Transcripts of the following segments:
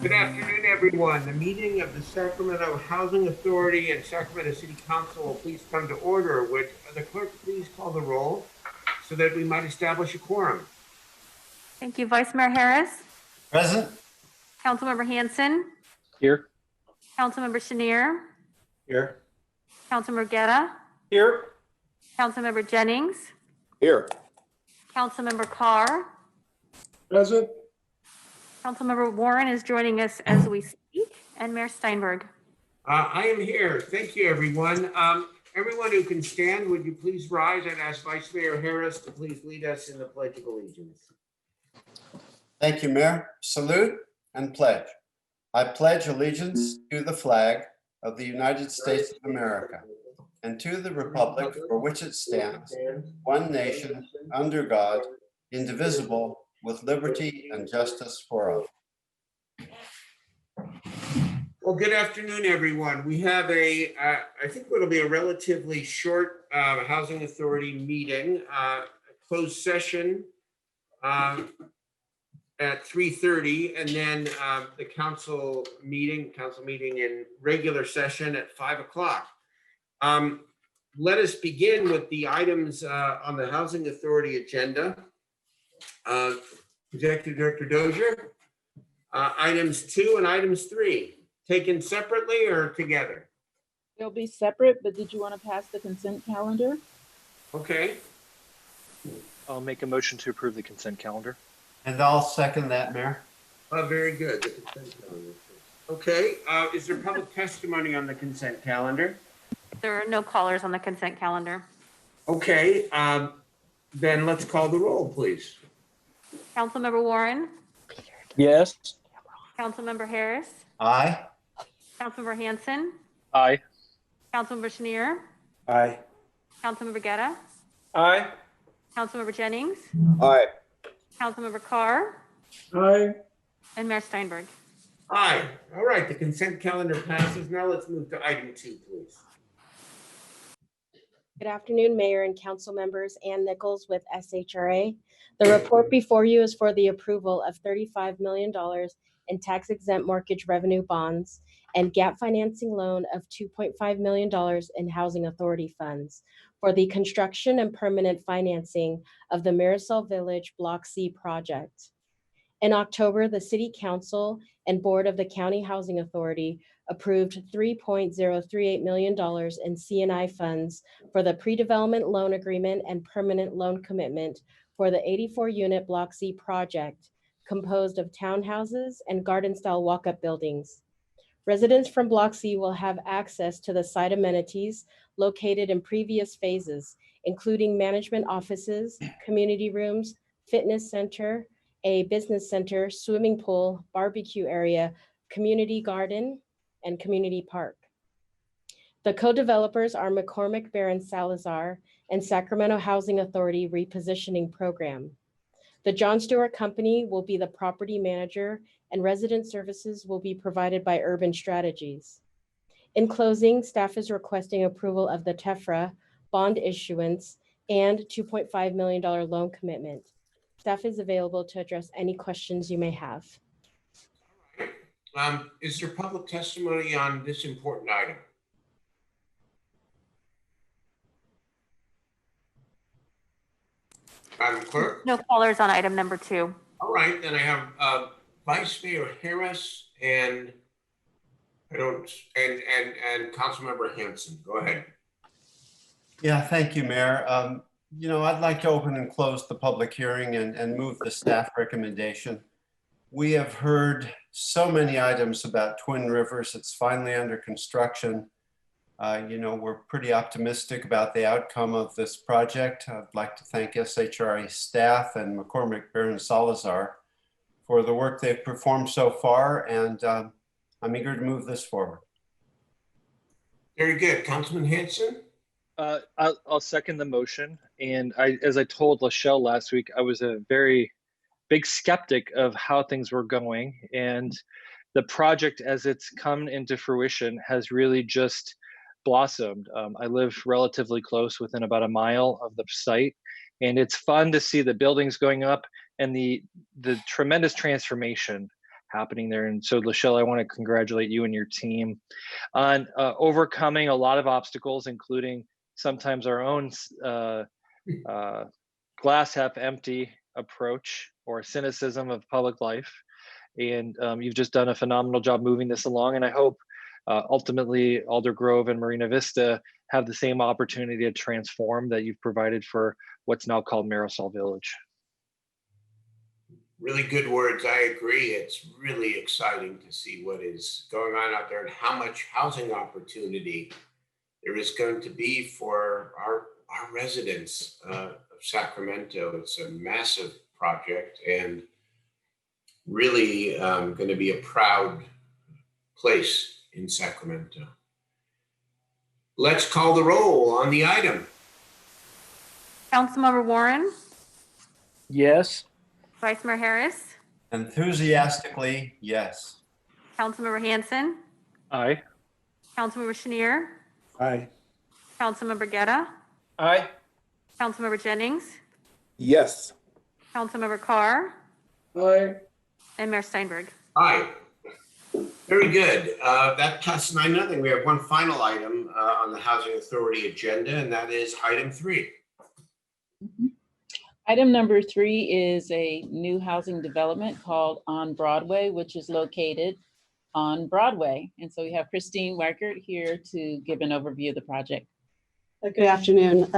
Good afternoon, everyone. The meeting of the Sacramento Housing Authority and Sacramento City Council will please come to order. Would the clerk please call the roll so that we might establish a quorum? Thank you. Vice Mayor Harris. Present. Councilmember Hanson. Here. Councilmember Chenier. Here. Councilmember Guerra. Here. Councilmember Jennings. Here. Councilmember Carr. Present. Councilmember Warren is joining us as we speak, and Mayor Steinberg. I am here. Thank you, everyone. Everyone who can stand, would you please rise and ask Vice Mayor Harris to please lead us in the Pledge of Allegiance? Thank you, Mayor. Salute and pledge. I pledge allegiance to the flag of the United States of America and to the republic for which it stands, one nation, under God, indivisible, with liberty and justice for all. Well, good afternoon, everyone. We have I think what'll be a relatively short Housing Authority meeting, closed session at 3:30, and then the council meeting in regular session at 5 o'clock. Let us begin with the items on the Housing Authority agenda. Executive Director Dozier, items 2 and items 3, taken separately or together? They'll be separate, but did you want to pass the consent calendar? Okay. I'll make a motion to approve the consent calendar. And I'll second that, Mayor. Very good. The consent calendar. Okay. Is there public testimony on the consent calendar? There are no callers on the consent calendar. Okay. Then let's call the roll, please. Councilmember Warren. Yes. Councilmember Harris. Aye. Councilmember Hanson. Aye. Councilmember Chenier. Aye. Councilmember Guerra. Aye. Councilmember Jennings. Aye. Councilmember Carr. Aye. And Mayor Steinberg. Aye. All right. The consent calendar passes. Now let's move to item 2, please. Good afternoon, Mayor and Council members. Ann Nichols with SHRA. The report before you is for the approval of $35 million in tax-exempt mortgage revenue bonds and gap financing loan of $2.5 million in Housing Authority funds for the construction and permanent financing of the Marisol Village Block C project. In October, the City Council and Board of the County Housing Authority approved $3.038 million in C&I funds for the pre-development loan agreement and permanent loan commitment for the 84-unit Block C project, composed of townhouses and garden-style walk-up buildings. Residents from Block C will have access to the site amenities located in previous phases, including management offices, community rooms, fitness center, a business center, swimming pool, barbecue area, community garden, and community park. The co-developers are McCormick Barron Salazar and Sacramento Housing Authority Repositioning Program. The John Stewart Company will be the property manager, and resident services will be provided by Urban Strategies. In closing, staff is requesting approval of the tephra bond issuance and $2.5 million loan commitment. Staff is available to address any questions you may have. Is there public testimony on this important item? Madam Clerk? No callers on item number 2. All right, then I have Vice Mayor Harris and Councilmember Hanson. Go ahead. Yeah, thank you, Mayor. I'd like to open and close the public hearing and move the staff recommendation. We have heard so many items about Twin Rivers. It's finally under construction. We're pretty optimistic about the outcome of this project. I'd like to thank SHRA staff and McCormick Barron Salazar for the work they've performed so far, and I'm eager to move this forward. Very good. Councilman Hanson? I'll second the motion. And as I told Lachelle last week, I was a very big skeptic of how things were going. And the project, as it's come into fruition, has really just blossomed. I live relatively close, within about a mile of the site. And it's fun to see the buildings going up and the tremendous transformation happening there. And so, Lachelle, I want to congratulate you and your team on overcoming a lot of obstacles, including sometimes our own glass half empty approach or cynicism of public life. And you've just done a phenomenal job moving this along. And I hope ultimately Alder Grove and Marina Vista have the same opportunity to transform that you've provided for what's now called Marisol Village. Really good words. I agree. It's really exciting to see what is going on out there and how much housing opportunity there is going to be for our residents of Sacramento. It's a massive project and really going to be a proud place in Sacramento. Let's call the roll on the item. Councilmember Warren, Yes. Vice Mayor Harris, Enthusiastically, yes. Councilmember Hanson, Aye. Councilmember Chenier, Aye. Councilmember Guerra, Aye. Councilmember Jennings, Yes. Councilmember Carr, Aye. and Mayor Steinberg. Aye. Very good. That passes 9-0. We have one final item on the Housing Authority agenda, and that is item 3. Item number 3 is a new housing development called On Broadway, which is located on Broadway. And so we have Christine Weichert here to give an overview of the project. Good afternoon.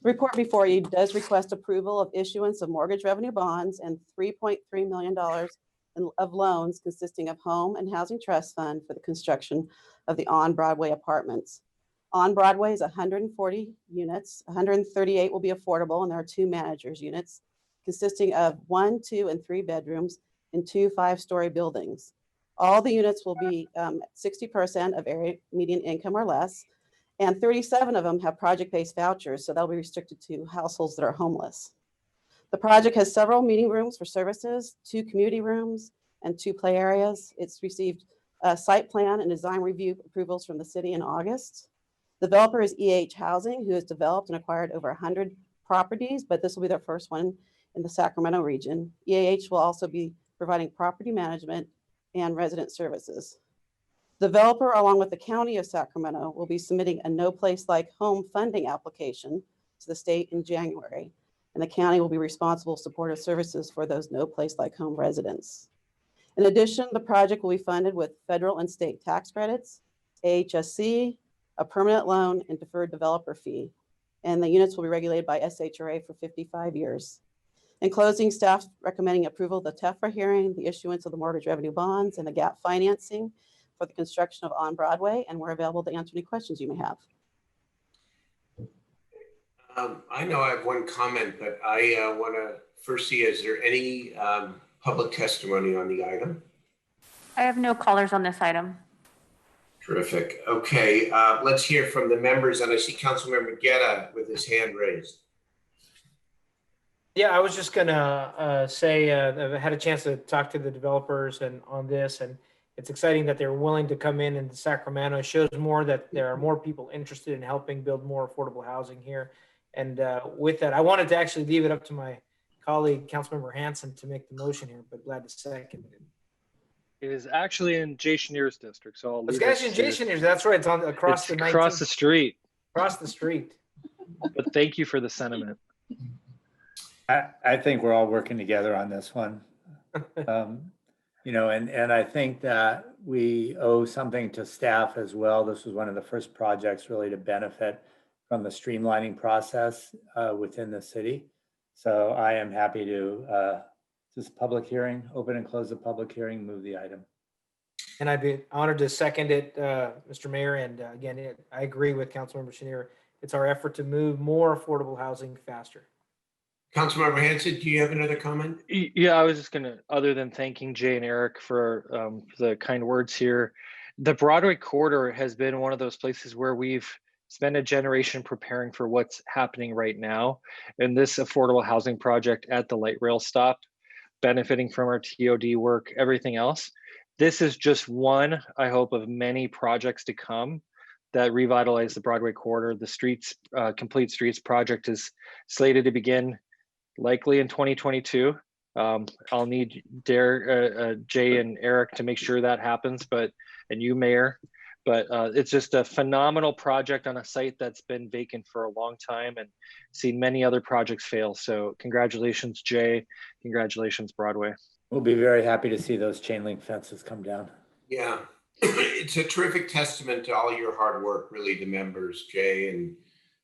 Report before you does request approval of issuance of mortgage revenue bonds and $3.3 million of loans consisting of home and housing trust fund for the construction of the On Broadway apartments. On Broadway is 140 units, 138 will be affordable, and there are 2 managers units consisting of 1, 2, and 3 bedrooms in 2 5-story buildings. All the units will be 60% of area median income or less, and 37 of them have project-based vouchers, so they'll be restricted to households that are homeless. The project has several meeting rooms for services, 2 community rooms, and 2 play areas. It's received site plan and design review approvals from the city in August. The developer is Housing, who has developed and acquired over 100 properties, but this will be their first one in the Sacramento region. will also be providing property management and resident services. The developer, along with the County of Sacramento, will be submitting a No Place Like Home funding application to the state in January, and the county will be responsible for supportive services for those No Place Like Home residents. In addition, the project will be funded with federal and state tax credits, AHSC, a permanent loan, and deferred developer fee. And the units will be regulated by SHRA for 55 years. In closing, staff recommending approval of the tephra hearing, the issuance of the mortgage revenue bonds, and the gap financing for the construction of On Broadway, and we're available to answer any questions you may have. I know I have one comment, but I want to first see, is there any public testimony on the item? I have no callers on this item. Terrific. Okay, let's hear from the members, and I see Councilmember Guerra with his hand raised. Yeah, I was just gonna say I've had a chance to talk to the developers and on this, and it's exciting that they're willing to come in Sacramento. It shows more that there are more people interested in helping build more affordable housing here. And with that, I wanted to actually leave it up to my colleague, Councilmember Hanson, to make the motion here, but glad to second it. It is actually in Jay Schneer's district, so I'll It's leave it actually to- Jason here. That's right. It's on across it's the across the street. across the street. But thank you for the sentiment. I think we're all working together on this one. And I think that we owe something to staff as well. This was one of the first projects really to benefit from the streamlining process within the city. So I am happy to just public hearing, open and close the public hearing, move the item. And I'd be honored to second it, Mr. Mayor. And again, I agree with Councilmember Chenier. It's our effort to move more affordable housing faster. Councilmember Hanson, do you have another comment? Yeah, I was just gonna, other than thanking Jay and Eric for the kind words here, the Broadway corridor has been one of those places where we've spent a generation preparing for what's happening right now. And this affordable housing project at the light rail stop, benefiting from our TOD work, everything else. This is just one, I hope, of many projects to come that revitalize the Broadway corridor. The streets, Complete Streets project is slated to begin likely in 2022. I'll need Jay and Eric to make sure that happens, and you, Mayor. But it's just a phenomenal project on a site that's been vacant for a long time and seen many other projects fail. So congratulations, Jay. Congratulations, Broadway. We'll be very happy to see those chain link fences come down. Yeah, it's a terrific testament to all your hard work, really, the members, Jay and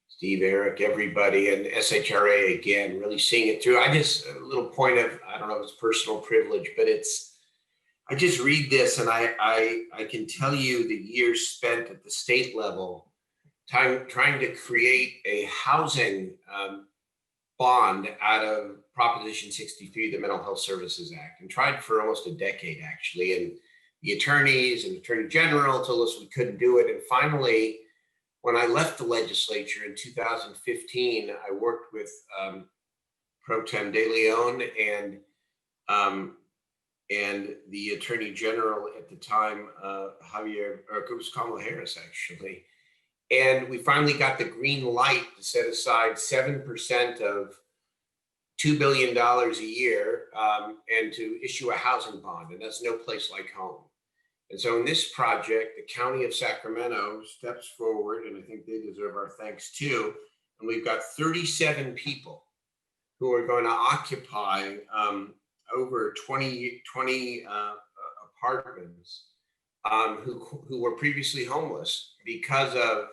Steve, Eric, everybody, and SHRA again, really seeing it through. A little point of, I don't know if it's personal privilege, but I just read this and I can tell you the years spent at the state level trying to create a housing bond out of Proposition 63, the Mental Health Services Act, and tried for almost a decade, actually. And the attorneys and Attorney General told us we couldn't do it. And finally, when I left the legislature in 2015, I worked with Pro Tem De Leon and the Attorney General at the time, Javier, or it was Kamala Harris, actually. And we finally got the green light to set aside 7% of $2 billion a year and to issue a housing bond. And that's no place like home. And so in this project, the County of Sacramento steps forward, and I think they deserve our thanks too. And we've got 37 people who are going to occupy over 20 apartments who were previously homeless because of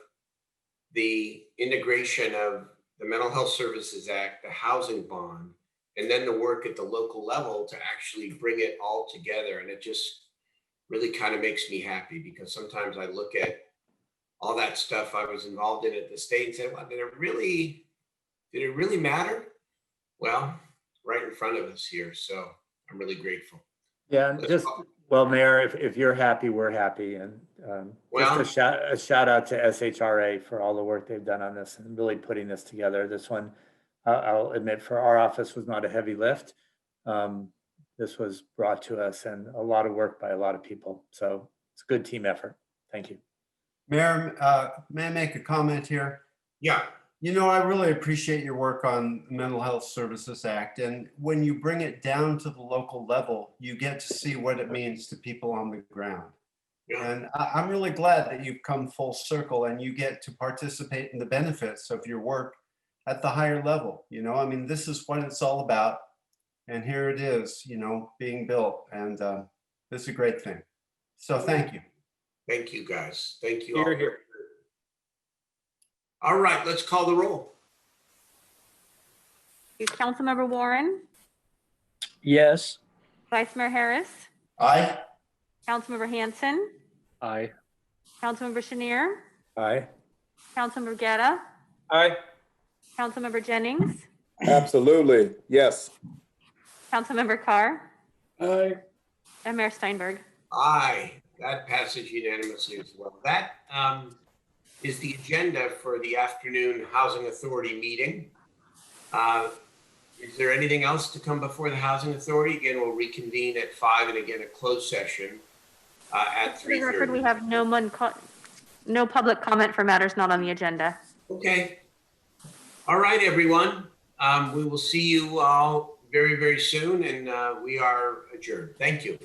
the integration of the Mental Health Services Act, the housing bond, and then the work at the local level to actually bring it all together. And it just really kind of makes me happy, because sometimes I look at all that stuff I was involved in at the state and say, well, did it really matter? Well, right in front of us here. So I'm really grateful. Yeah, well, Mayor, if you're happy, we're happy. And just a shout out to SHRA for all the work they've done on this and really putting this together. This one, I'll admit, for our office was not a heavy lift. This was brought to us and a lot of work by a lot of people. So it's a good team effort. Thank you. Mayor, may I make a comment here? Yeah. You know, I really appreciate your work on the Mental Health Services Act. And when you bring it down to the local level, you get to see what it means to people on the ground. Yeah. And I'm really glad that you've come full circle and you get to participate in the benefits of your work at the higher level. You know, I mean, this is what it's all about. And here it is, you know, being built. And this is a great thing. So thank you. Thank you, guys. Thank you. Here, all. here. All right, let's call the roll. Councilmember Warren, Yes. Vice Mayor Harris, Aye. Councilmember Hanson, Aye. Councilmember Chenier, Aye. Councilmember Guerra, Aye. Councilmember Jennings, Absolutely. Yes. Councilmember Carr, Aye. and Mayor Steinberg. Aye, that passes unanimously as well. That is the agenda for the afternoon Housing Authority meeting. Is there anything else to come before the Housing Authority? Again, we'll reconvene at 5 and again a closed session at 3:30. For the record, we have no public comment for matters not on the agenda. Okay. All right, everyone. We will see you all very, very soon, and we are adjourned. Thank you.